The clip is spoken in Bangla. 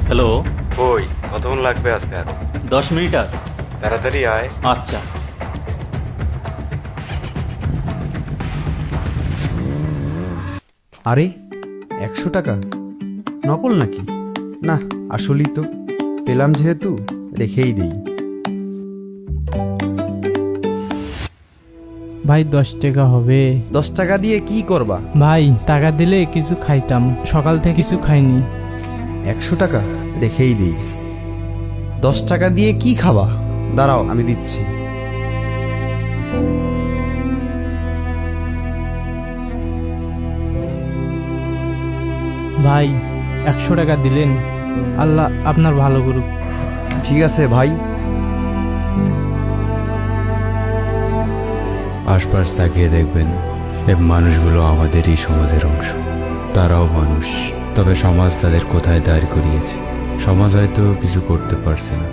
হ্যালো। কই কতক্ষণ লাগবে আসতে? আর 10 মিনিট আর। তাড়াতাড়ি আয়। আচ্ছা। আরে 100 টাকা নকল নাকি? না, আসলেই তো। পেলাম যেহেতু রেখেই দেই। ভাই 10 টাকা হবে? 10 টাকা দিয়ে কি করবা? ভাই টাকা দিলে কিছু খাইতাম, সকাল থেকে কিছু খাইনি। 100 টাকা রেখেই দিই। 10 টাকা দিয়ে কি খাবা? দাঁড়াও, আমি দিচ্ছি। ভাই 100 টাকা দিলেন, আল্লাহ আপনার ভালো করুক। ঠিক আছে ভাই। আশপাশ তাকিয়ে দেখবেন, এই মানুষগুলো আমাদেরই সমাজের অংশ। তারাও মানুষ, তবে সমাজ তাদের কোথায় দাঁড় করিয়েছে। সমাজ হয়তো কিছু করতে পারছে না।